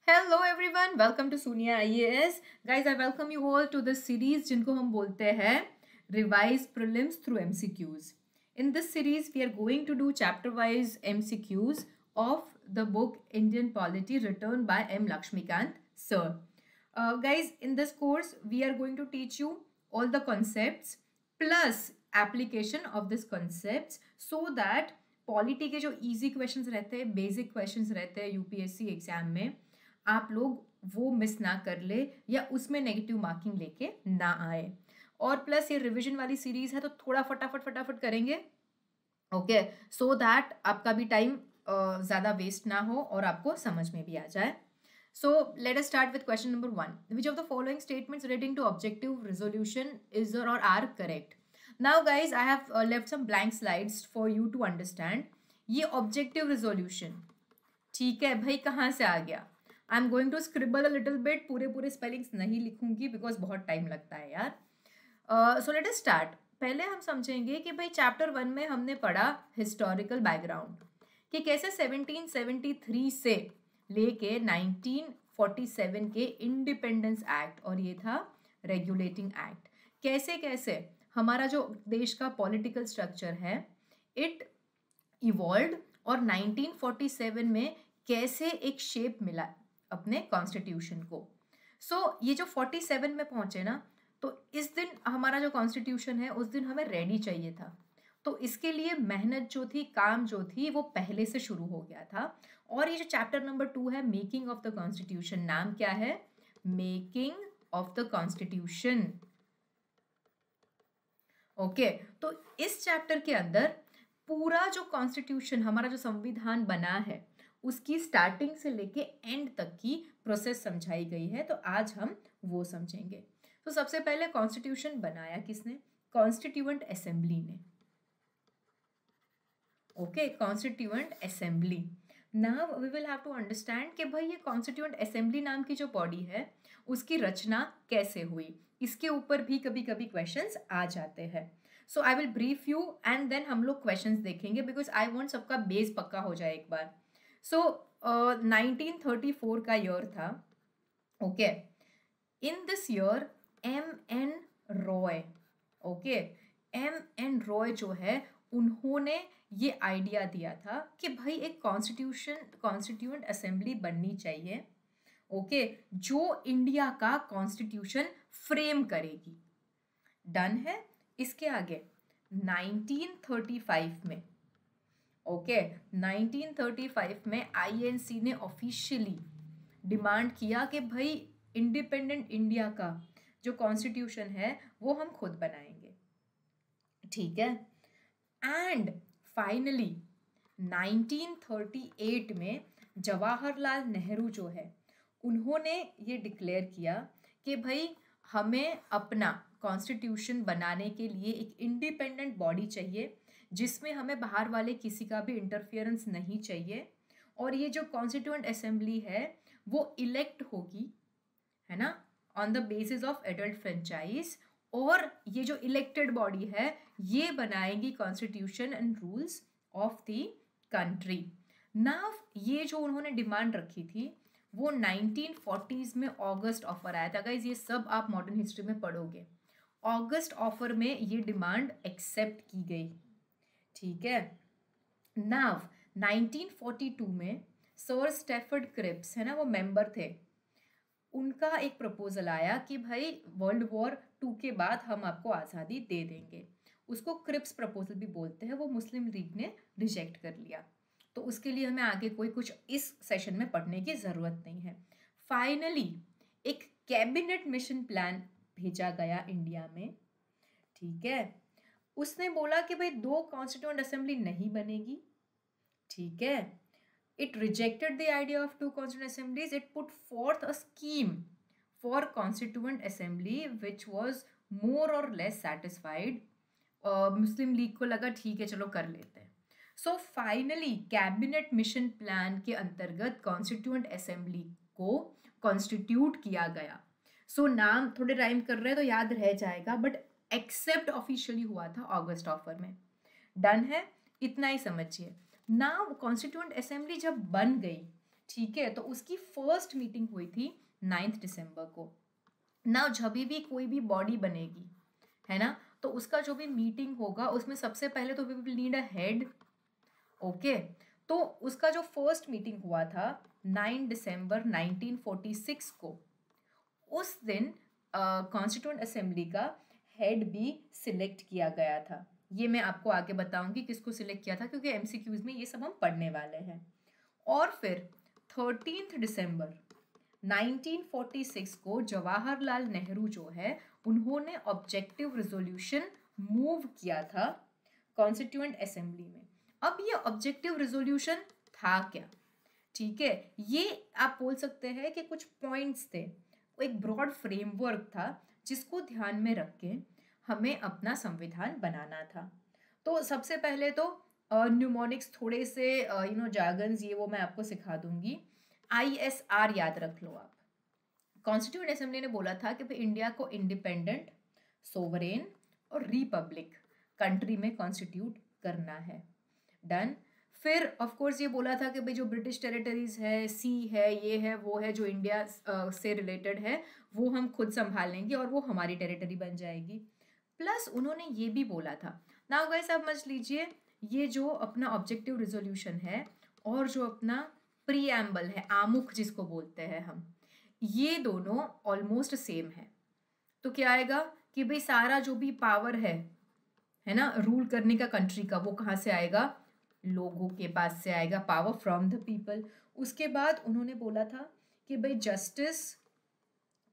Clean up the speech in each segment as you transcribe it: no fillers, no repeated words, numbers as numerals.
Hello everyone, welcome to Sunia IAS. Guys, I welcome you all to this series जिनको हम बोलते हैं Revise Prelims through MCQs. In this series, we are going to do chapter-wise MCQs of the book Indian Polity written by M. Lakshmikant Sir. Guys, in this course, we are going to teach you all the concepts plus application of these concepts so that polity के जो easy questions रहते हैं, basic questions रहते हैं UPSC exam में, आप लोग वो मिस ना कर ले या उसमें नेगेटिव मार्किंग लेके ना आए. और प्लस ये रिवीजन वाली सीरीज है तो थोड़ा फटाफट करेंगे, ओके, सो दैट आपका भी टाइम ज़्यादा वेस्ट ना हो और आपको समझ में भी आ जाए. So let us start with question number 1. Which of the following statements relating to objective resolution is or are correct? Now guys, I have left some blank slides for you to understand. ये objective resolution, ठीक है भाई, कहाँ से आ गया? I am going to scribble a little bit. पूरे spellings नहीं लिखूंगी because बहुत टाइम लगता है यार. So let us start. पहले हम समझेंगे कि भाई चैप्टर 1 में हमने पढ़ा हिस्टोरिकल बैकग्राउंड कि कैसे 1773 से लेके 1947 के इंडिपेंडेंस एक्ट और ये था रेगुलेटिंग एक्ट, कैसे कैसे हमारा जो देश का पॉलिटिकल स्ट्रक्चर है इट इवॉल्व्ड और 1947 में कैसे एक शेप मिला अपने कॉन्स्टिट्यूशन को. सो ये जो 47 में पहुंचे ना, तो इस दिन हमारा जो कॉन्स्टिट्यूशन है उस दिन हमें रेडी चाहिए था. तो इसके लिए मेहनत जो थी, काम जो थी, वो पहले से शुरू हो गया था. और ये जो चैप्टर नंबर 2 है, मेकिंग ऑफ द कॉन्स्टिट्यूशन, नाम क्या है? Making of the constitution. Okay, तो इस चैप्टर के अंदर पूरा जो कॉन्स्टिट्यूशन, हमारा जो संविधान बना है, उसकी स्टार्टिंग से लेके एंड तक की प्रोसेस समझाई गई है. तो आज हम वो समझेंगे. तो सबसे पहले कॉन्स्टिट्यूशन बनाया किसने? कॉन्स्टिट्यूएंट असेंबली ने. Okay, constituent assembly. Now we will have to understand कि भाई ये कॉन्स्टिट्यूएंट असेंबली नाम की जो बॉडी है उसकी रचना कैसे हुई, इसके ऊपर भी कभी कभी क्वेश्चंस आ जाते हैं. So I will brief you and then हम लोग क्वेश्चंस देखेंगे बिकॉज आई वांट सबका बेस पक्का हो जाए एक बार. सो 1934 का ईयर था. Okay, in this year M.N. Roy, okay, M.N. Roy जो है उन्होंने ये आइडिया दिया था कि भाई एक कॉन्स्टिट्यूएंट असेंबली बननी चाहिए, ओके, जो इंडिया का कॉन्स्टिट्यूशन फ्रेम करेगी. डन है. इसके आगे 1935 में, ओके, 1935 में INC ने ऑफिशियली डिमांड किया कि भाई इंडिपेंडेंट इंडिया का जो कॉन्स्टिट्यूशन है वो हम खुद बनाएंगे. ठीक है. एंड फाइनली 1938 में जवाहरलाल नेहरू जो है उन्होंने ये डिक्लेयर किया कि भाई हमें अपना कॉन्स्टिट्यूशन बनाने के लिए एक इंडिपेंडेंट बॉडी चाहिए जिसमें हमें बाहर वाले किसी का भी इंटरफियरेंस नहीं चाहिए. और ये जो कॉन्स्टिट्यूएंट असेंबली है वो इलेक्ट होगी, है ना, on the basis of adult franchise. और ये जो इलेक्टेड बॉडी है ये बनाएगी constitution and rules of the country. Now ये जो उन्होंने डिमांड रखी थी वो 1940s में ऑगस्ट ऑफर आया था. गाइज ये सब आप मॉडर्न हिस्ट्री में पढ़ोगे. ऑगस्ट ऑफर में ये डिमांड एक्सेप्ट की गई. ठीक है. नाउ 1942 में सर स्टैफर्ड क्रिप्स, है ना, वो मेंबर थे, उनका एक प्रपोजल आया कि भाई वर्ल्ड वॉर 2 के बाद हम आपको आज़ादी दे देंगे. उसको क्रिप्स प्रपोजल भी बोलते हैं. वो मुस्लिम लीग ने रिजेक्ट कर लिया. तो उसके लिए हमें आगे कुछ इस सेशन में पढ़ने की ज़रूरत नहीं है. फाइनली एक कैबिनेट मिशन प्लान भेजा गया इंडिया में. ठीक है. उसने बोला कि भाई 2 कॉन्स्टिट्यूएंट असेंबली नहीं बनेगी. ठीक है. It rejected the idea of 2 constituent assemblies. It put forth a scheme for constituent assembly which was more or less satisfied. Muslim league को लगा ठीक है चलो कर लेते हैं. So finally cabinet mission plan के अंतर्गत कॉन्स्टिट्यूएंट असेंबली को कॉन्स्टिट्यूट किया गया. सो नाम थोड़े राइम कर रहे हैं तो याद रह जाएगा, बट एक्सेप्ट ऑफिशियली हुआ था अगस्त ऑफर में. डन है, इतना ही समझिए. नाउ कॉन्स्टिट्यूएंट असेंबली जब बन गई ठीक है, तो उसकी फर्स्ट मीटिंग हुई थी 9 दिसंबर को। ना जब भी कोई भी बॉडी बनेगी, है ना, तो उसका जो भी मीटिंग होगा उसमें सबसे पहले तो we will need a head. Okay, तो उसका जो फर्स्ट मीटिंग हुआ था 9 दिसंबर 1946 को, उस दिन कॉन्स्टिट्यूएंट असेंबली का हेड भी सिलेक्ट किया गया था। ये मैं आपको आगे बताऊंगी किसको सिलेक्ट किया था, क्योंकि एमसीक्यूज में ये सब हम पढ़ने वाले हैं। और फिर 13 दिसंबर 1946 को जवाहरलाल नेहरू जो है उन्होंने ऑब्जेक्टिव रेजोल्यूशन मूव किया था कॉन्स्टिट्यूएंट असेंबली में। अब ये ऑब्जेक्टिव रेजोल्यूशन था क्या? ठीक है, ये आप बोल सकते हैं कि कुछ पॉइंट्स थे, एक ब्रॉड फ्रेमवर्क था जिसको ध्यान में रख के हमें अपना संविधान बनाना था। तो सबसे पहले तो न्यूमोनिक्स थोड़े से जार्गन्स ये वो मैं आपको सिखा दूंगी। ISR याद रख लो आप। कॉन्स्टिट्यूएंट असेंबली ने बोला था कि भाई इंडिया को इंडिपेंडेंट, सोवरेन और रिपब्लिक कंट्री में कॉन्स्टिट्यूट करना है। डन। फिर ऑफ कोर्स ये बोला था कि भाई जो ब्रिटिश टेरिटरीज है, सी है, ये है, वो है, जो इंडिया से रिलेटेड है, वो हम खुद संभाल लेंगे और वो हमारी टेरिटरी बन जाएगी। प्लस उन्होंने ये भी बोला था, नाउ गाइस आप समझ लीजिए, ये जो अपना ऑब्जेक्टिव रिजोल्यूशन है और जो अपना प्रीएम्बल है, आमुख जिसको बोलते हैं हम, ये दोनों ऑलमोस्ट सेम है। तो क्या आएगा कि भाई सारा जो भी पावर है ना, रूल करने का कंट्री का, वो कहाँ से आएगा? लोगों के पास से आएगा, पावर फ्रॉम द पीपल। उसके बाद उन्होंने बोला था कि भाई जस्टिस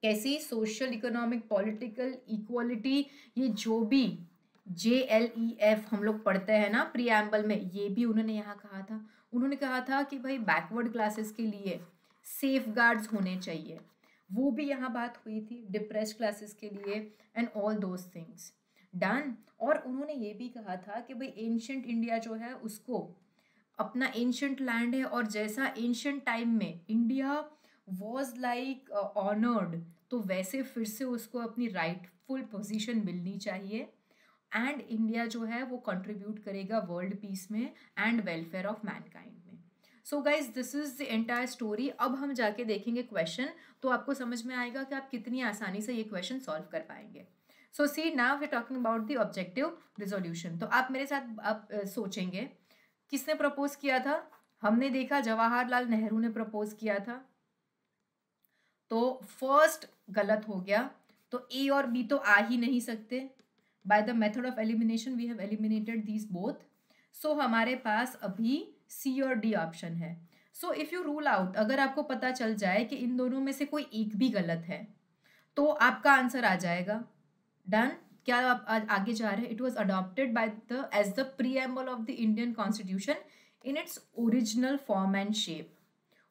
कैसी, सोशल, इकोनॉमिक, पॉलिटिकल, इक्वालिटी, ये जो भी JLEF हम लोग पढ़ते हैं ना प्रीएम्बल में, ये भी उन्होंने यहाँ कहा था। उन्होंने कहा था कि भाई बैकवर्ड क्लासेस के लिए सेफ गार्ड्स होने चाहिए, वो भी यहाँ बात हुई थी, डिप्रेस्ड क्लासेस के लिए and all those things. Done. और उन्होंने ये भी कहा था कि भाई एंशंट इंडिया जो है उसको अपना एंशंट लैंड है, और जैसा एंशंट टाइम में इंडिया वॉज लाइक ऑनर्ड, तो वैसे फिर से उसको अपनी राइटफुल पोजीशन मिलनी चाहिए। एंड इंडिया जो है वो कंट्रीब्यूट करेगा वर्ल्ड पीस में एंड वेलफेयर ऑफ मैनकाइंड में। So guys this is the entire story. अब हम जाके देखेंगे क्वेश्चन, तो आपको समझ में आएगा कि आप कितनी आसानी से ये क्वेश्चन सॉल्व कर पाएंगे। So see now we talking about the objective resolution. तो आप मेरे साथ आप सोचेंगे किसने प्रपोज किया था? हमने देखा जवाहरलाल नेहरू ने प्रपोज किया था, तो फर्स्ट गलत हो गया, तो ए और बी तो आ ही नहीं सकते। By the method of elimination we have eliminated these both. So हमारे पास अभी सी और डी ऑप्शन है। So if you rule out, अगर आपको पता चल जाए कि इन दोनों में से कोई एक भी गलत है, तो आपका आंसर आ जाएगा। डन। क्या आप आगे जा रहे हैं? It was adopted by the as the preamble of the Indian constitution in its original form and shape.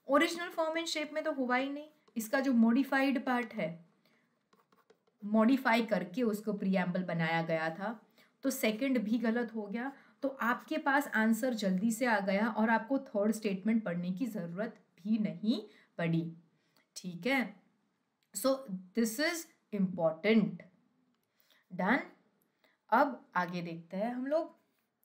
Original form and shape में तो हुआ ही नहीं, इसका जो मॉडिफाइड पार्ट है, मॉडिफाई करके उसको प्रीएम्बल बनाया गया था। तो सेकंड भी गलत हो गया, तो आपके पास आंसर जल्दी से आ गया और आपको थर्ड स्टेटमेंट पढ़ने की जरूरत भी नहीं पड़ी। ठीक है, so this is important. Done. अब आगे देखते हैं हम लोग।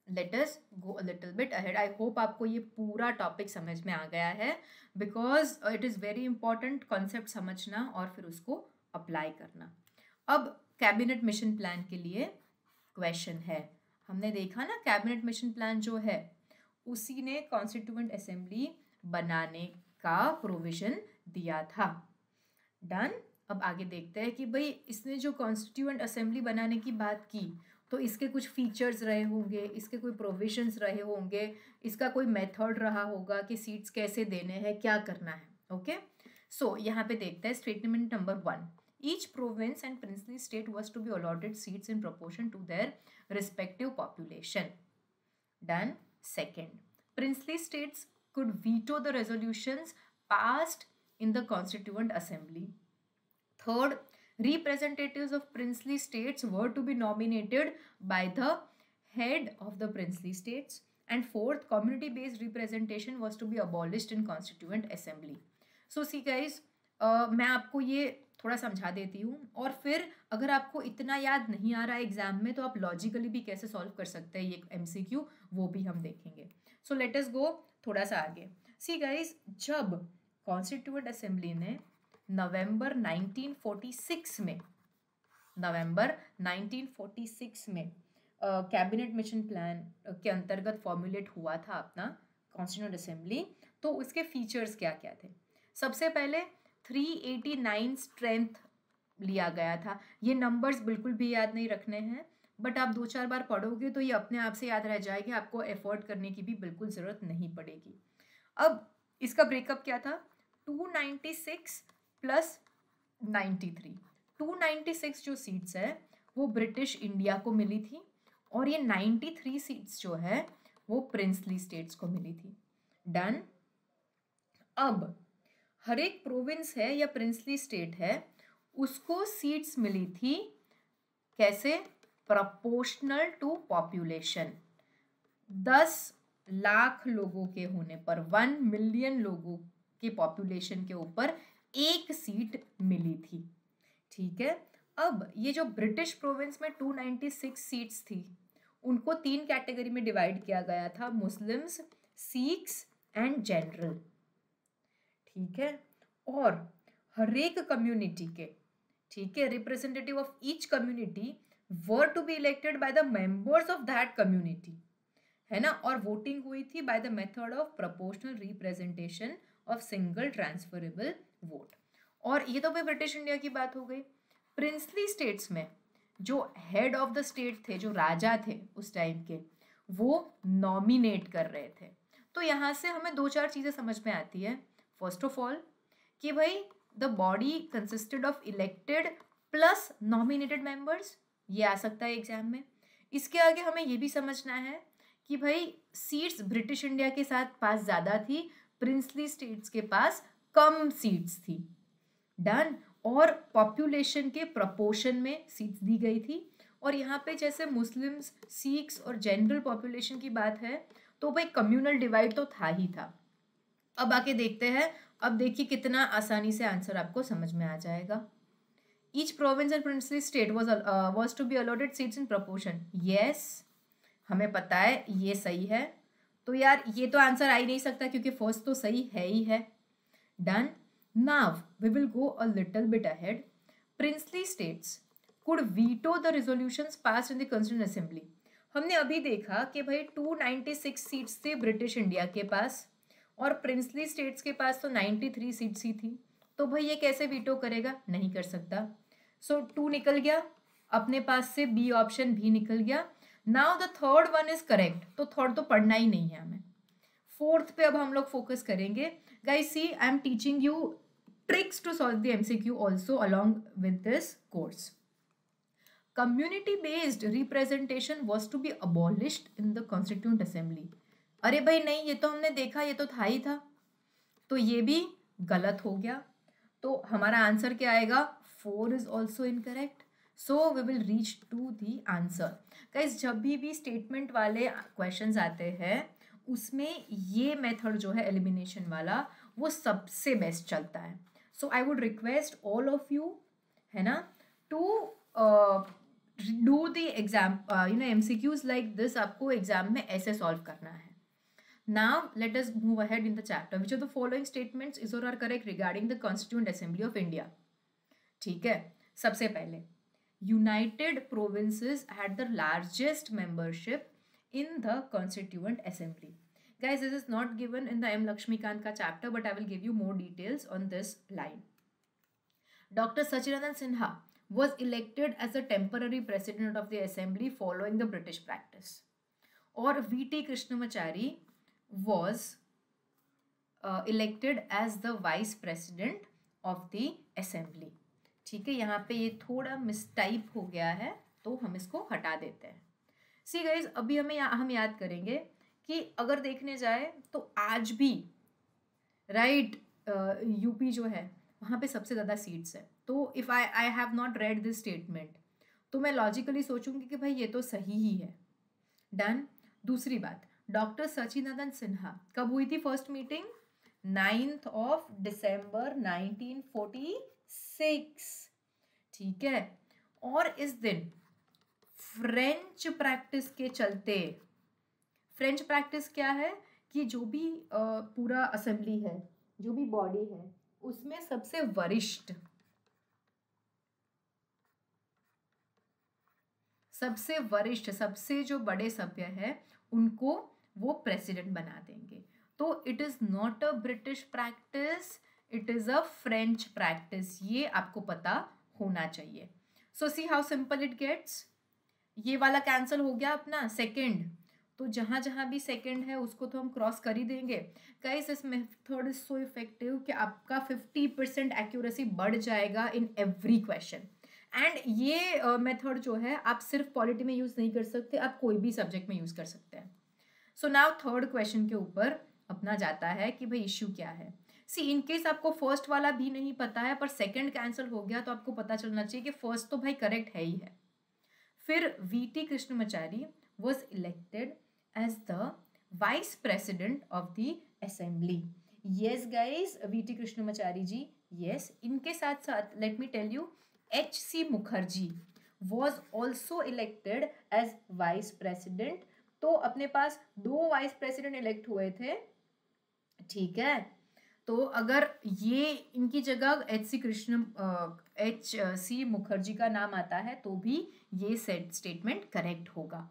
Let us go a little bit ahead. I hope आपको ये पूरा टॉपिक समझ में आ गया है, because it is very important concept समझना और फिर उसको अप्लाई करना। अब कैबिनेट मिशन प्लान के लिए क्वेश्चन है। हमने देखा ना कैबिनेट मिशन प्लान जो है उसी ने कॉन्स्टिट्यूएंट असेंबली बनाने का प्रोविजन दिया था। डन। अब आगे देखते हैं कि भाई इसने जो कॉन्स्टिट्यूएंट असेंबली बनाने की बात की, तो इसके कुछ फीचर्स रहे होंगे, इसके कोई प्रोविजंस रहे होंगे, इसका कोई मेथड रहा होगा कि सीट्स कैसे देने हैं, क्या करना है। ओके, सो यहाँ पे देखते हैं statement number 1। Each province and princely state was to be allotted seats in proportion to their respective population. Done. Second, princely states could veto the resolutions passed in the Constituent Assembly. Third, representatives of princely states were to be nominated by the head of the princely states. And fourth, community-based representation was to be abolished in Constituent Assembly. So see guys, मैं आपको ये थोड़ा समझा देती हूँ, और फिर अगर आपको इतना याद नहीं आ रहा है एग्जाम में, तो आप लॉजिकली भी कैसे सॉल्व कर सकते हैं ये MCQ, वो भी हम देखेंगे। सो लेट अस गो थोड़ा सा आगे। सी गाइस, जब कॉन्स्टिट्यूएंट असेंबली ने नवंबर 1946 में कैबिनेट मिशन प्लान के अंतर्गत फॉर्मुलेट हुआ था अपना कॉन्स्टिट्यूएंट असेंबली, तो उसके फीचर्स क्या क्या थे? सबसे पहले 389 स्ट्रेंथ लिया गया था। ये नंबर्स बिल्कुल भी याद नहीं रखने हैं, बट आप 2-4 बार पढ़ोगे तो ये अपने आप से याद रह जाएगी, आपको एफर्ट करने की भी बिल्कुल ज़रूरत नहीं पड़ेगी। अब इसका ब्रेकअप क्या था? 296 प्लस 93। 296 जो सीट्स है वो ब्रिटिश इंडिया को मिली थी, और ये 93 सीट्स जो है वो प्रिंसली स्टेट्स को मिली थी। डन। अब हर एक प्रोविंस है या प्रिंसली स्टेट है, उसको सीट्स मिली थी कैसे? Proportional to population. 10 लाख लोगों के होने पर, 1 मिलियन लोगों के पॉपुलेशन के ऊपर एक सीट मिली थी। ठीक है। अब ये जो ब्रिटिश प्रोविंस में 296 सीट्स थी, उनको 3 कैटेगरी में डिवाइड किया गया था, मुस्लिम्स, सिख्स एंड जनरल। ठीक है। और हर एक कम्युनिटी के, ठीक है, representative of each community were to be elected by the members of that community, है ना। और वोटिंग हुई थी by the method of proportional representation of single transferable vote. और ये तो भाई ब्रिटिश इंडिया की बात हो गई। प्रिंसली स्टेट्स में जो हेड ऑफ द स्टेट थे, जो राजा थे उस टाइम के, वो नॉमिनेट कर रहे थे। तो यहाँ से हमें 2-4 चीज़ें समझ में आती है। फर्स्ट ऑफ ऑल कि भाई the body consisted of elected plus nominated members, ये आ सकता है एग्जाम में। इसके आगे हमें ये भी समझना है कि भाई सीट्स ब्रिटिश इंडिया के साथ पास ज़्यादा थी, प्रिंसली स्टेट्स के पास कम सीट्स थी। डन। और पॉपुलेशन के प्रपोर्शन में सीट्स दी गई थी। और यहाँ पे जैसे मुस्लिम्स, सिख्स और जनरल पॉपुलेशन की बात है, तो भाई कम्युनल डिवाइड तो था ही था। अब आके देखते हैं। अब देखिए कितना आसानी से आंसर आपको समझ में आ जाएगा। Each province and princely state was to be allotted seats in proportion. Yes, हमें पता है ये सही है। तो यार ये तो आंसर आ ही नहीं सकता, क्योंकि फर्स्ट तो सही है ही है। Done. Now we will go a little bit ahead. Princely states could veto the resolutions passed in the constituent assembly. हमने अभी देखा कि भाई 296 सीट्स थे ब्रिटिश इंडिया के पास, और प्रिंसली स्टेट्स के पास तो 93 सीट्स ही थी। तो भाई ये कैसे वीटो करेगा? नहीं कर सकता। सो 2 निकल गया, अपने पास से बी ऑप्शन भी निकल गया। Now the third one is correct, तो थर्ड तो पढ़ना ही नहीं है हमें। फोर्थ पे अब हम लोग फोकस करेंगे। Guys see, I am teaching you tricks to solve the MCQ also along with this course. Community based representation was to be abolished in the constituent assembly. अरे भाई नहीं, ये तो हमने देखा, ये तो था ही था। तो ये भी गलत हो गया। तो हमारा आंसर क्या आएगा? 4 is also incorrect. So we will reach to the answer. Guys, जब भी स्टेटमेंट वाले क्वेश्चंस आते हैं, उसमें ये मेथड जो है एलिमिनेशन वाला, वो सबसे बेस्ट चलता है। So I would request all of you, है ना, to do the exam, MCQs like this. आपको एग्जाम में ऐसे सॉल्व करना है। Now let us move ahead in the chapter. Which of the following statements is or are correct regarding the Constituent Assembly of India? ठीक है, सबसे पहले United Provinces had the largest membership in the Constituent Assembly. Guys, this is not given in the M. Lakshmikant ka chapter, but I will give you more details on this line. Dr. Sachinadan Sinha was elected as the temporary president of the assembly following the British practice. Or V.T. Krishnamachari was elected as the vice president of the assembly. ठीक है, यहाँ पे ये थोड़ा मिसटाइप हो गया है, तो हम इसको हटा देते हैं। सी गाइज, अभी हम याद करेंगे कि अगर देखने जाए तो आज भी यूपी जो है वहाँ पे सबसे ज़्यादा सीट्स है। तो if I have not read this statement, तो मैं लॉजिकली सोचूंगी कि भाई ये तो सही ही है। डन। दूसरी बात, डॉक्टर सचिनंदन सिन्हा कब हुई थी first meeting? 9th of December 1946। ठीक है। और इस दिन फ्रेंच प्रैक्टिस के चलते, फ्रेंच प्रैक्टिस क्या है कि जो भी पूरा असेंबली है, जो भी बॉडी है, उसमें सबसे वरिष्ठ, सबसे जो बड़े सभ्य है, उनको वो प्रेसिडेंट बना देंगे। तो it is not a British practice, it is a French practice, ये आपको पता होना चाहिए। So see how simple it gets. ये वाला कैंसिल हो गया अपना सेकंड, तो जहां जहां भी सेकंड है उसको तो हम क्रॉस कर ही देंगे। Guys this method is so effective कि आपका 50% एक्यूरेसी बढ़ जाएगा इन एवरी क्वेश्चन। एंड ये मेथड जो है आप सिर्फ पॉलिटी में यूज नहीं कर सकते, आप कोई भी सब्जेक्ट में यूज कर सकते हैं। सो नाउ थर्ड क्वेश्चन के ऊपर अपना जाता है कि भाई इश्यू क्या है। सी इन केस आपको फर्स्ट वाला भी नहीं पता है पर सेकंड कैंसिल हो गया, तो आपको पता चलना चाहिए कि फर्स्ट तो भाई करेक्ट है ही है। फिर VT Krishnamachari was elected as the vice president of the assembly. Yes guys, VT Krishnamachari ji, yes. इनके साथ साथ let me tell you, HC Mukherjee was also elected as vice president. तो अपने पास 2 वाइस प्रेसिडेंट इलेक्ट हुए थे, ठीक है। तो अगर ये इनकी जगह HC मुखर्जी का नाम आता है तो भी ये स्टेटमेंट करेक्ट होगा।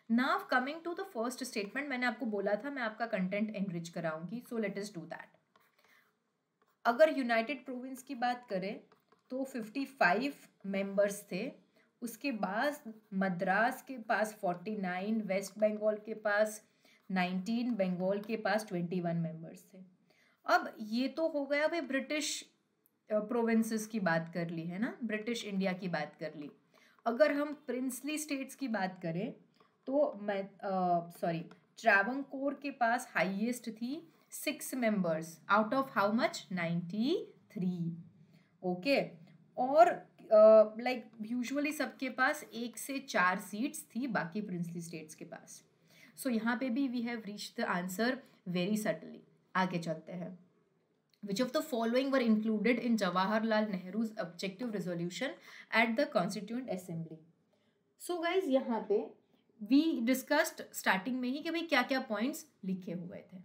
Now coming to the first statement, मैंने आपको बोला था मैं आपका कंटेंट एनरिच कराऊंगी, so let us do that. अगर यूनाइटेड प्रोविंस की बात करें तो 55 मेंबर्स थे, उसके बाद मद्रास के पास 49, वेस्ट बंगाल के पास 19, बंगाल के पास 21 मेंबर्स थे। अब ये तो हो गया भाई ब्रिटिश प्रोविंसेस की बात कर ली है ना, ब्रिटिश इंडिया की बात कर ली। अगर हम प्रिंसली स्टेट्स की बात करें तो मैं ट्रावंकोर के पास हाईएस्ट थी 6 members out of how much 93। Okay, और लाइक यूजुअली सबके पास 1 से 4 सीट्स थी बाकी प्रिंसली स्टेट्स के पास। सो यहाँ पे भी we have reached the answer very subtly. आगे चलते हैं। Which of the following were included in Jawaharlal Nehru's objective resolution at the Constituent Assembly? So guys यहाँ पे we discussed starting में ही कि भाई क्या क्या points लिखे हुए थे।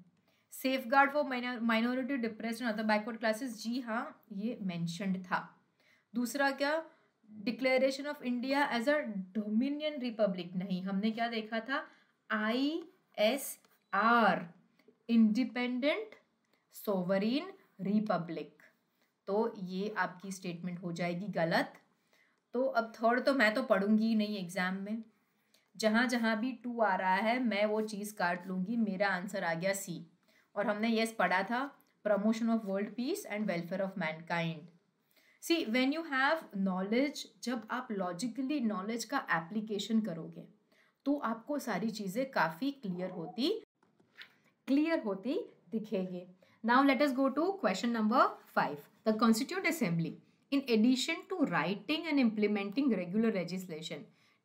Safeguard for minority, depressed and other backward classes, जी हाँ ये mentioned था। दूसरा क्या, Declaration of India as a Dominion Republic, नहीं, हमने क्या देखा था, ISR, Independent Sovereign रिपब्लिक। तो ये आपकी स्टेटमेंट हो जाएगी गलत। तो अब थर्ड तो मैं तो पढ़ूंगी ही नहीं एग्जाम में, जहां जहां भी 2 आ रहा है मैं वो चीज़ काट लूंगी। मेरा आंसर आ गया सी, और हमने यस पढ़ा था, promotion of world peace and welfare of Mankind. See when you have knowledge, जब आप लॉजिकली नॉलेज का एप्लीकेशन करोगे तो आपको सारी चीज़ें काफ़ी क्लियर होती दिखेगी। Now let us go to question number 5. The Constituent Assembly, in addition to writing and implementing regular legislation,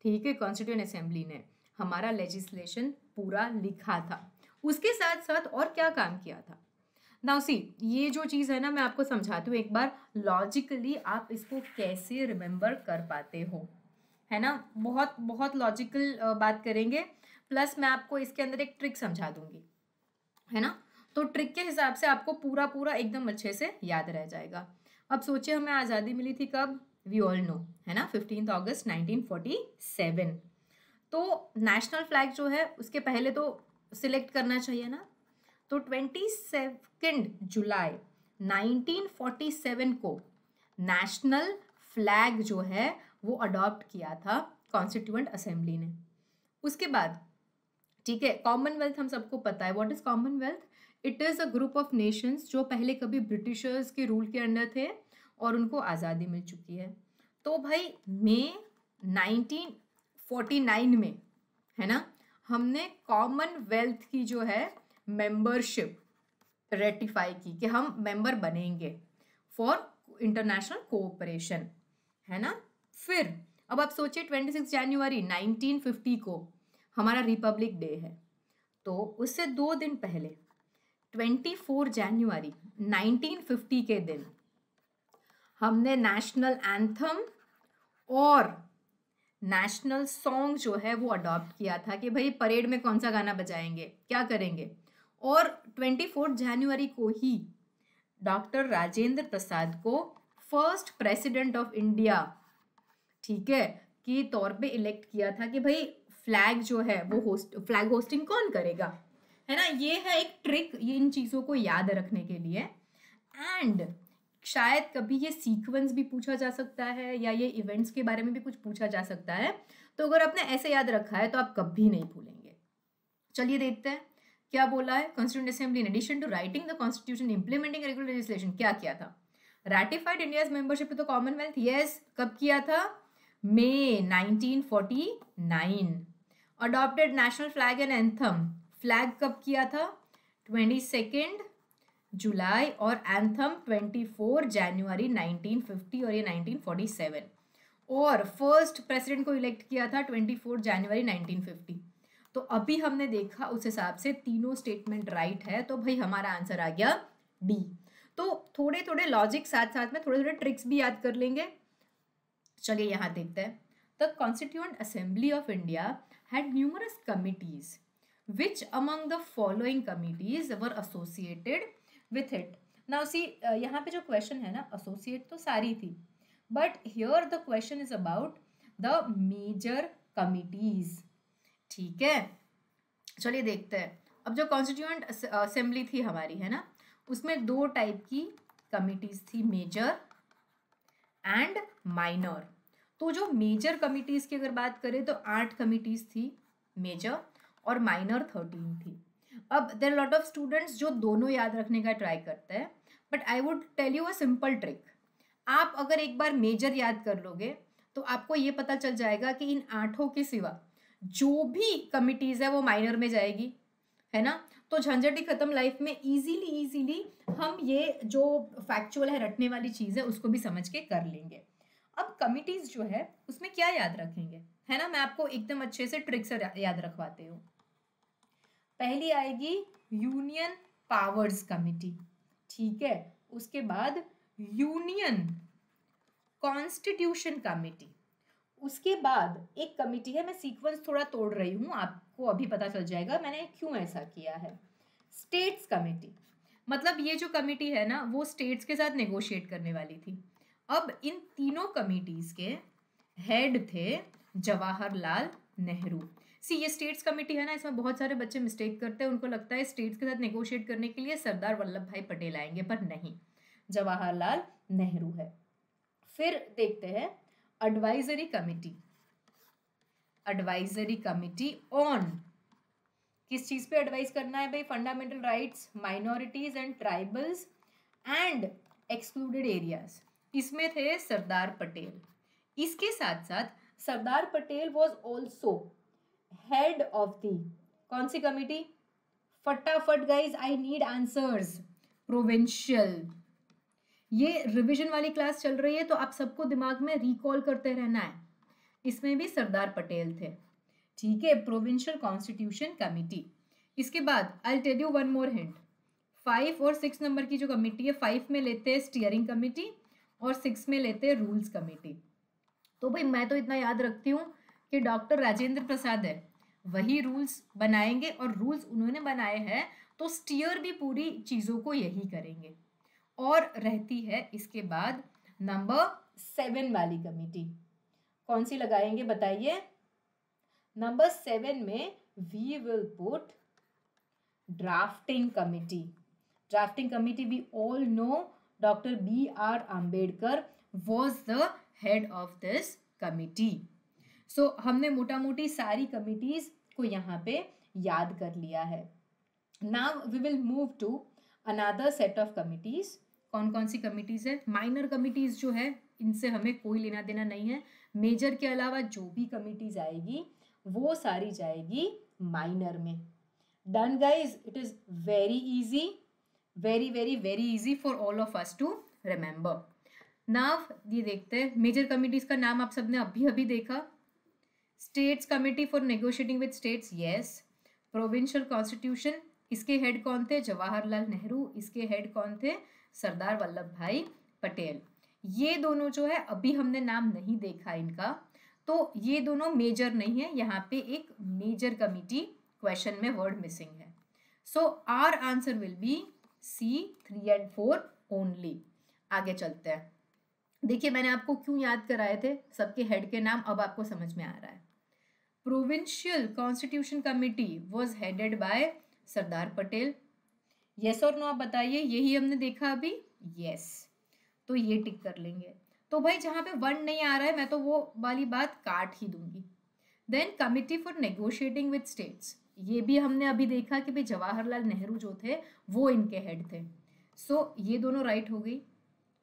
ठीक है, Constituent Assembly ने हमारा legislation पूरा लिखा था, उसके साथ साथ और क्या काम किया था। Now see, ये जो चीज़ है ना मैं आपको समझाती हूँ एक बार, लॉजिकली आप इसको कैसे रिमेंबर कर पाते हो, है ना। बहुत बहुत लॉजिकल बात करेंगे, प्लस मैं आपको इसके अंदर एक ट्रिक समझा दूंगी, है ना। तो ट्रिक के हिसाब से आपको पूरा एकदम अच्छे से याद रह जाएगा। अब सोचिए हमें आज़ादी मिली थी कब, वी ऑल नो, है ना, 15 अगस्त 1947। तो नेशनल फ्लैग जो है उसके पहले तो सिलेक्ट करना चाहिए ना। तो 22 जुलाई 1947 को नेशनल फ्लैग जो है वो अडॉप्ट किया था कॉन्स्टिट्यूएंट असेंबली ने। उसके बाद ठीक है, कॉमनवेल्थ हम सबको पता है, what is Commonwealth, it is a group of Nations जो पहले कभी ब्रिटिशर्स के रूल के अंडर थे और उनको आज़ादी मिल चुकी है। तो भाई मई 1949 में, है ना, हमने कॉमनवेल्थ की जो है मेंबरशिप रेटिफाई की कि हम मेंबर बनेंगे फॉर इंटरनेशनल कोऑपरेशन, है ना। फिर अब आप सोचिए 26 जनवरी 1950 को हमारा रिपब्लिक डे है, तो उससे 2 दिन पहले 24 जनवरी 1950 के दिन हमने नेशनल एंथम और नेशनल सॉन्ग जो है वो अडॉप्ट किया था कि भाई परेड में कौन सा गाना बजाएंगे, क्या करेंगे, और 24 जनवरी को ही डॉक्टर राजेंद्र प्रसाद को फर्स्ट प्रेसिडेंट ऑफ इंडिया, ठीक है, के तौर पे इलेक्ट किया था कि भाई फ्लैग जो है वो फ्लैग होस्टिंग कौन करेगा, है ना। ये है एक ट्रिक, ये इन चीज़ों को याद रखने के लिए। एंड शायद कभी ये सीक्वेंस भी पूछा जा सकता है या ये इवेंट्स के बारे में भी कुछ पूछा जा सकता है, तो अगर आपने ऐसे याद रखा है तो आप कभी नहीं भूलेंगे। चलिए देखते हैं क्या बोला है। Constituent assembly in addition to writing the constitution implementing regular legislation क्या किया था, ratified India's membership to the commonwealth, yes, कब किया था, मई 1949। Adopted national flag and anthem, flag कब किया था, 22 जुलाई, और एंथम 24 जनवरी 1950 और ये 1947। और फर्स्ट प्रेसिडेंट को इलेक्ट किया था 24 जनवरी 1950। तो अभी हमने देखा उस हिसाब से तीनों स्टेटमेंट राइट है, तो भाई हमारा आंसर आ गया डी। तो थोड़े थोड़े लॉजिक साथ साथ में थोड़े थोड़े ट्रिक्स भी याद कर लेंगे। चलिए यहाँ देखते हैं। The constituent assembly of India had numerous committees, which among the following committees were associated with it? Now see, यहाँ पे जो क्वेश्चन है ना, associate तो सारी थी, but here the question is about the major committees, ठीक है। चलिए देखते हैं। अब जो कॉन्स्टिट्यूएंट असेंबली थी हमारी, है ना, उसमें दो टाइप की कमिटीज थी, मेजर एंड माइनर। तो जो मेजर कमिटीज की अगर बात करें तो 8 कमिटीज थी मेजर, और माइनर 13 थी। अब देयर लॉट ऑफ स्टूडेंट्स जो दोनों याद रखने का ट्राई करते हैं, but I would tell you a simple trick. आप अगर एक बार मेजर याद कर लोगे तो आपको ये पता चल जाएगा कि इन 8 के सिवा जो भी कमिटीज है वो माइनर में जाएगी, है ना। तो झंझट ही खत्म लाइफ में, इजीली हम ये जो फैक्चुअल है, रटने वाली चीज़ है, उसको भी समझ के कर लेंगे। अब कमिटीज जो है उसमें क्या याद रखेंगे, है ना, मैं आपको एकदम अच्छे से ट्रिक से याद रखवाती हूँ। पहली आएगी यूनियन पावर्स कमिटी, ठीक है। उसके बाद यूनियन कॉन्स्टिट्यूशन कमिटी, उसके बाद एक कमिटी है, मैं सीक्वेंस थोड़ा तोड़ रही हूँ, आपको अभी पता चल जाएगा मैंने क्यों ऐसा किया है, स्टेट्स कमिटी। मतलब ये जो कमिटी है ना वो स्टेट्स के साथ नेगोशिएट करने वाली थी। अब इन तीनों कमिटीज के हेड थे जवाहरलाल नेहरू। सी ये स्टेट्स कमेटी है ना, इसमें बहुत सारे बच्चे मिस्टेक करते हैं, उनको लगता है स्टेट्स के साथ नेगोशिएट करने के लिए सरदार वल्लभ भाई पटेल आएंगे, पर नहीं, जवाहरलाल नेहरू है। फिर देखते हैं advisory committee. Advisory committee on किस चीज पे एडवाइस करना है भाई, fundamental rights, minorities and tribals and excluded areas. इसमें थे सरदार पटेल। इसके साथ साथ Sardar Patel was also head of the कौन सी कमिटी, फटाफट guys I need answers, provincial. ये रिवीजन वाली क्लास चल रही है तो आप सबको दिमाग में रिकॉल करते रहना है। इसमें भी सरदार पटेल थे, ठीक है, प्रोविंशियल कॉन्स्टिट्यूशन कमिटी। इसके बाद I tell you one more hint, 5 और 6 नंबर की जो कमिटी है, 5 में लेते हैं स्टीयरिंग कमिटी और 6 में लेते हैं रूल्स कमिटी। तो भाई मैं तो इतना याद रखती हूँ कि डॉक्टर राजेंद्र प्रसाद है, वही रूल्स बनाएंगे, और रूल्स उन्होंने बनाए हैं तो स्टीयर भी पूरी चीज़ों को यही करेंगे। और रहती है इसके बाद नंबर 7 वाली कमिटी, कौन सी लगाएंगे बताइए। नंबर 7 में we will put drafting committee. Drafting committee we all know doctor B.R. Ambedkar was the head of this committee. So हमने मोटा मोटी सारी कमिटीज को यहाँ पे याद कर लिया है। Now we will move to another set of committees. कौन कौन सी कमिटीज है, माइनर कमिटीज जो है इनसे हमें कोई लेना देना नहीं है। मेजर के अलावा जो भी कमिटीज आएगी वो सारी जाएगी माइनर में। Done guys, it is very easy, very very very easy for all of us to remember. Now ये देखते हैं मेजर कमिटीज का नाम आप सबने अभी अभी देखा, states committee for negotiating with states, yes. Provincial constitution, इसके हेड कौन थे, जवाहरलाल नेहरू। इसके हेड कौन थे, सरदार वल्लभ भाई पटेल। ये दोनों जो है अभी हमने नाम नहीं देखा इनका, तो ये दोनों मेजर नहीं है, यहाँ पे एक मेजर कमिटी क्वेश्चन में वर्ड मिसिंग है। So our answer will be C 3 and 4 only. आगे चलते हैं। देखिए मैंने आपको क्यों याद कराए थे सबके हेड के नाम, अब आपको समझ में आ रहा है। Provincial constitution committee was headed by Sardar Patel. Yes और नो आप बताइए, यही हमने देखा अभी। यस, तो ये टिक कर लेंगे। तो भाई जहाँ पे 1 नहीं आ रहा है मैं तो वो वाली बात काट ही दूंगी। Then committee for negotiating with states, ये भी हमने अभी देखा कि भाई जवाहरलाल नेहरू जो थे वो इनके हेड थे। सो ये दोनों राइट हो गई,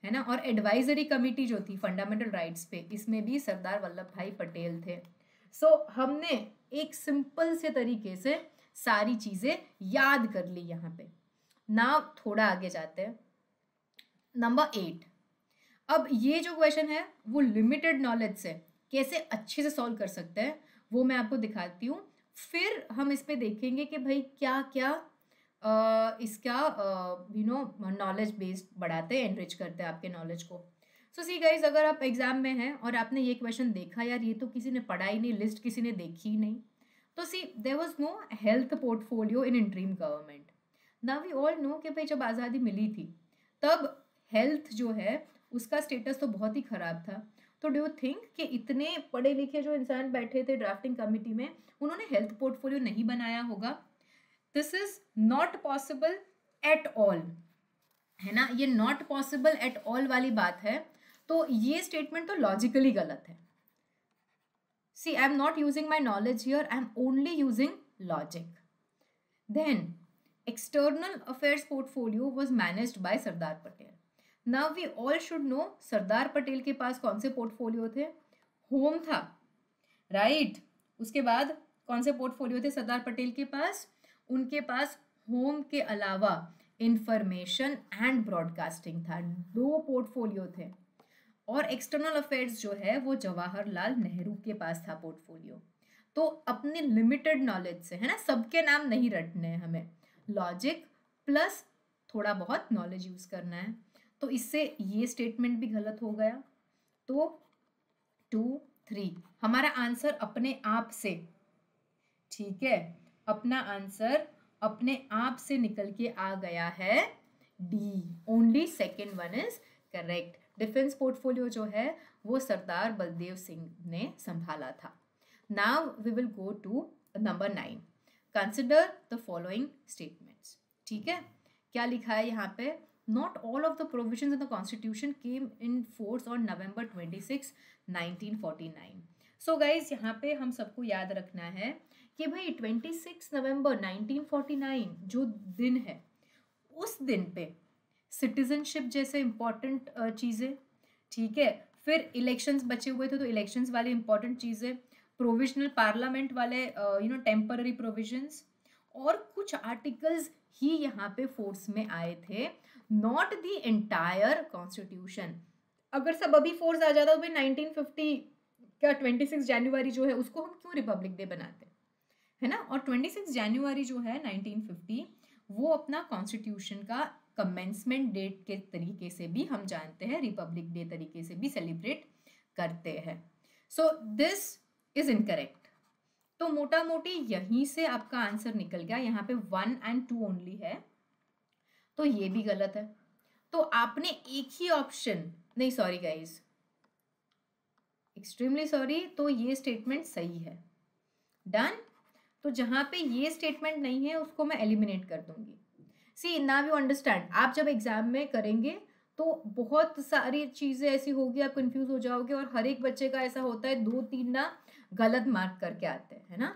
है ना। और एडवाइजरी कमिटी जो थी फंडामेंटल राइट्स पे, इसमें भी सरदार वल्लभ भाई पटेल थे। सो हमने एक सिंपल से तरीके से सारी चीजें याद कर ली यहाँ पे। नाउ थोड़ा आगे जाते हैं, नंबर 8। अब ये जो क्वेश्चन है वो लिमिटेड नॉलेज से कैसे अच्छे से सॉल्व कर सकते हैं वो मैं आपको दिखाती हूँ। फिर हम इस पे देखेंगे कि भाई क्या क्या इसका नॉलेज बेस्ड बढ़ाते हैं, एनरिच करते हैं आपके नॉलेज को। सो सी गाइज, अगर आप एग्जाम में हैं और आपने ये क्वेश्चन देखा, यार ये तो किसी ने पढ़ा ही नहीं, लिस्ट किसी ने देखी ही नहीं, तो see there was no health portfolio in interim government. Now we all know कि भाई जब आज़ादी मिली थी तब हेल्थ जो है उसका स्टेटस तो बहुत ही ख़राब था। तो डू यू थिंक कि इतने पढ़े लिखे जो इंसान बैठे थे ड्राफ्टिंग कमिटी में, उन्होंने हेल्थ पोर्टफोलियो नहीं बनाया होगा? This is not possible at all, है ना। ये नॉट पॉसिबल एट ऑल वाली बात है, तो ये स्टेटमेंट तो लॉजिकली गलत है। See I am not using my knowledge here, I am only using logic. Then external affairs portfolio was managed by Sardar Patel. Now we all should know Sardar Patel के पास कौन से पोर्टफोलियो थे? होम था, राइट। उसके बाद कौन से पोर्टफोलियो थे सरदार पटेल के पास? उनके पास होम के अलावा इंफॉर्मेशन एंड ब्रॉडकास्टिंग था, 2 पोर्टफोलियो थे। और एक्सटर्नल अफेयर्स जो है वो जवाहरलाल नेहरू के पास था पोर्टफोलियो। तो अपने लिमिटेड नॉलेज से, है ना, सबके नाम नहीं रटने हैं हमें, लॉजिक प्लस थोड़ा बहुत नॉलेज यूज करना है। तो इससे ये स्टेटमेंट भी गलत हो गया। तो 2, 3 हमारा आंसर अपने आप से, ठीक है, अपना आंसर अपने आप से निकल के आ गया है D. Only second one is correct. Defence portfolio जो है वो सरदार बलदेव सिंह ने संभाला था। Now we will go to number 9। Consider the following statements. ठीक है, क्या लिखा है यहाँ पे? Not all of the provisions in the constitution came in force on November 26, 1949। So guys यहाँ पे हम सबको याद रखना है कि भाई 26 नवंबर 1949 जो दिन है, उस दिन पे सिटीजनशिप जैसे इंपॉर्टेंट चीज़ें, ठीक है, फिर इलेक्शंस बचे हुए थे तो इलेक्शंस वाली इंपॉर्टेंट चीज़ें, प्रोविजनल पार्लियामेंट वाले टेम्पररी प्रोविजंस, और कुछ आर्टिकल्स ही यहाँ पे फोर्स में आए थे, नॉट द एंटायर कॉन्स्टिट्यूशन। अगर सब अभी फोर्स आ जाता तो भाई 1950 क्या 26 जनवरी जो है उसको हम क्यों रिपब्लिक डे बनाते, है ना। और 26 जनवरी जो है 1950 वो अपना कॉन्स्टिट्यूशन का कमेंसमेंट डेट के तरीके से भी हम जानते हैं, रिपब्लिक डे तरीके से भी सेलिब्रेट करते हैं। सो दिस इज इनकरेक्ट। तो मोटा मोटी यहीं से आपका आंसर निकल गया, यहाँ पे 1 and 2 ओनली है, तो ये भी गलत है। तो आपने एक ही ऑप्शन, नहीं सॉरी गाइज, एक्सट्रीमली सॉरी, तो ये स्टेटमेंट सही है। डन। तो जहां पे ये स्टेटमेंट नहीं है उसको मैं एलिमिनेट कर दूंगी। सी नाउ यू अंडरस्टैंड, आप जब एग्जाम में करेंगे तो बहुत सारी चीजें ऐसी होगी, आप कंफ्यूज हो जाओगे, और हर एक बच्चे का ऐसा होता है 2-3 ना गलत मार्क करके आते हैं, है ना।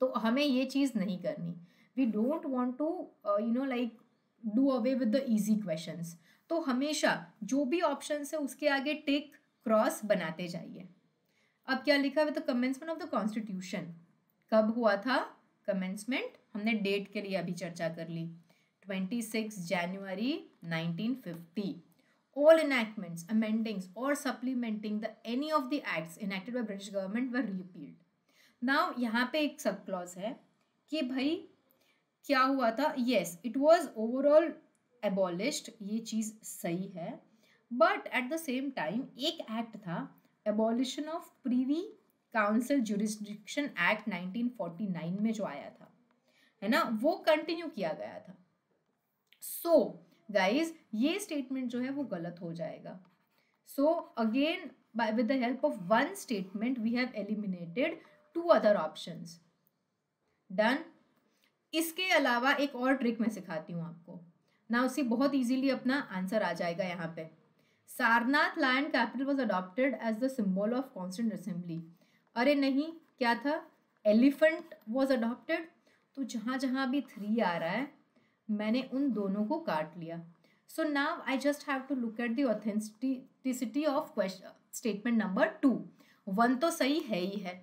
तो हमें ये चीज नहीं करनी। We don't want to like do away with the easy questions. तो हमेशा जो भी ऑप्शन है उसके आगे टिक क्रॉस बनाते जाइए। अब क्या लिखा है? The commencement of the constitution कब हुआ था? कमेंसमेंट हमने डेट के लिए अभी चर्चा कर ली, 26 जनवरी 1950। All enactments, amendings or supplementing the any of the acts enacted by British government were repealed. Now यहाँ पे एक सब क्लॉज है कि भाई क्या हुआ था? Yes, it was overall abolished, ये चीज़ सही है, but at the same time एक एक्ट था, abolition of Privi council jurisdiction act 1949 में जो आया था, है ना, वो कंटिन्यू किया गया था। सो गाइज ये स्टेटमेंट जो है वो गलत हो जाएगा। So again with the help of one statement we have eliminated two other options. Done. इसके अलावा एक और ट्रिक मैं सिखाती हूँ आपको ना, उसी बहुत इजीली अपना आंसर आ जाएगा यहाँ पे। Sarnath lion capital was adopted as the symbol of constituent assembly. अरे नहीं, क्या था, एलिफेंट वाज अडॉप्टेड। तो जहाँ जहाँ भी 3 आ रहा है मैंने उन दोनों को काट लिया। So now I just have to look at the authenticity of statement number 2। 1 तो सही है ही है।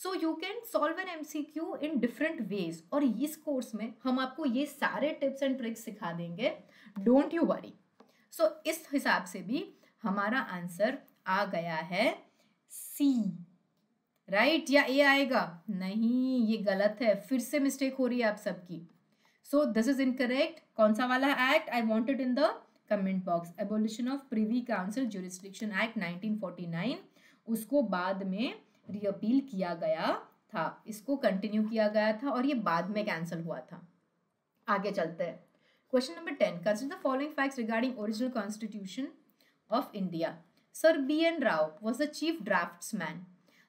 So you can solve an MCQ in different ways, और इस कोर्स में हम आपको ये सारे टिप्स एंड ट्रिक्स सिखा देंगे, डोंट यू वरी। सो इस हिसाब से भी हमारा आंसर आ गया है सी, राइट? या ए आएगा? नहीं, ये गलत है, फिर से मिस्टेक हो रही है आप सबकी। So this is incorrect. कौन सा वाला act? I want it in the comment box. Abolition of privy council jurisdiction act 1949, उसको बाद में रीअपील किया गया था, इसको कंटिन्यू किया गया था और ये बाद में कैंसिल हुआ था। आगे चलते हैं। Question number 10, consider the following facts regarding original constitution of India. Sir BN Rao was the chief draughtsman.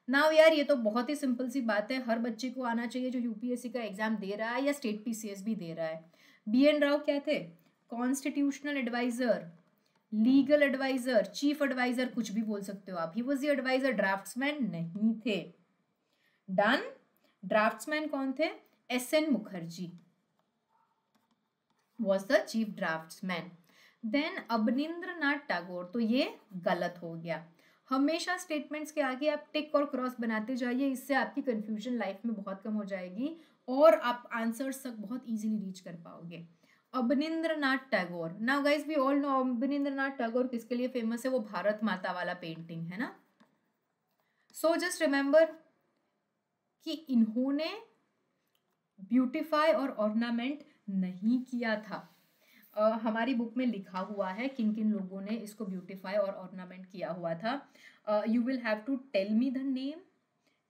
Now यार ये तो बहुत ही सिंपल सी बात है, हर बच्चे को आना चाहिए जो UPSC का एग्जाम दे रहा है या स्टेट PCS भी दे रहा है। BN राव क्या थे? Constitutional adviser, legal adviser, chief adviser, कुछ भी बोल सकते हो आप। He was the adviser, draftsman नहीं थे। डन। ड्राफ्ट्समैन कौन थे? SN Mukherjee was the chief draftsman. Then अबनिंद्रनाथ Tagore, तो ये गलत हो गया। हमेशा स्टेटमेंट्स के आगे आप टिक और क्रॉस बनाते जाइए, इससे आपकी कंफ्यूजन लाइफ में बहुत कम हो जाएगी और आप आंसर्स तक बहुत इजीली रीच कर पाओगे। Abanindranath Tagore, now guys we all know Abanindranath Tagore किसके लिए फेमस है? वो भारत माता वाला पेंटिंग है ना। सो जस्ट रिमेंबर कि इन्होंने ब्यूटिफाई और ऑर्नामेंट नहीं किया था। हमारी बुक में लिखा हुआ है किन किन लोगों ने इसको ब्यूटिफाई और ऑर्नामेंट किया हुआ था। You will have to tell me the name,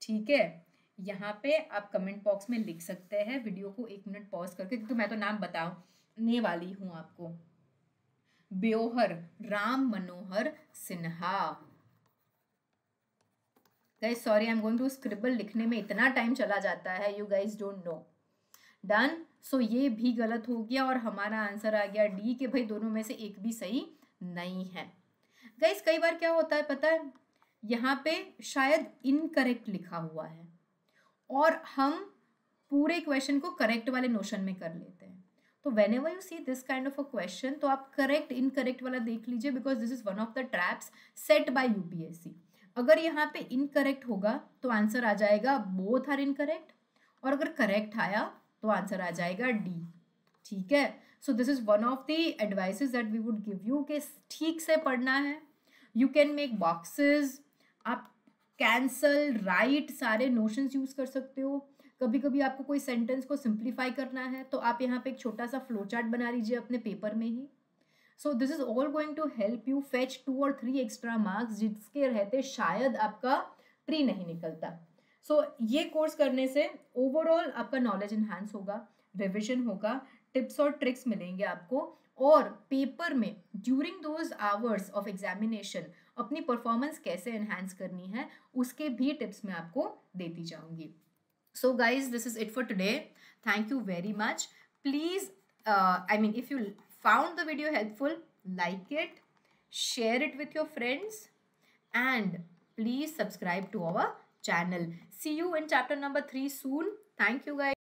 ठीक है? यहाँ पे आप कमेंट बॉक्स में लिख सकते हैं, वीडियो को 1 मिनट पॉज करके, क्योंकि मैं तो नाम बताने वाली हूँ आपको। Beohar Ram Manohar Sinha. Guys sorry, I am going to scribble, लिखने में इतना टाइम चला जाता है, you guys don't know. Done. So ये भी गलत हो गया और हमारा आंसर आ गया डी, कि भाई दोनों में से एक भी सही नहीं है। गाइस कई बार क्या होता है पता है, यहाँ पे शायद इनकरेक्ट लिखा हुआ है और हम पूरे क्वेश्चन को करेक्ट वाले नोशन में कर लेते हैं। तो whenever you see this kind of a question, तो आप करेक्ट इनकरेक्ट वाला देख लीजिए, because this is one of the traps set by UPSC। अगर यहाँ पे इनकरेक्ट होगा तो आंसर आ जाएगा बोथ आर इनकरेक्ट, और अगर करेक्ट आया तो आंसर आ जाएगा डी, ठीक है? So this is one of the advices that we would give you, कि ठीक से पढ़ना है। यू कैन मेक बॉक्सेस, आप कैंसल, राइट, सारे नोशंस यूज कर सकते हो। कभी कभी आपको कोई सेंटेंस को सिंप्लीफाई करना है तो आप यहाँ पे एक छोटा सा फ्लो चार्ट बना लीजिए अपने पेपर में ही। So this is all going to help you fetch 2 और 3 एक्स्ट्रा मार्क्स, जिसके रहते शायद आपका प्री नहीं निकलता। सो ये कोर्स करने से ओवरऑल आपका नॉलेज इन्हांस होगा, रिविजन होगा, टिप्स और ट्रिक्स मिलेंगे आपको, और पेपर में during those hours of examination अपनी परफॉर्मेंस कैसे एनहांस करनी है उसके भी टिप्स मैं आपको देती जाऊंगी। So guys this is it for today, thank you very much. Please I mean if you found the video helpful, like it, share it with your friends, and please subscribe to our channel. See you in chapter number 3 soon. Thank you guys.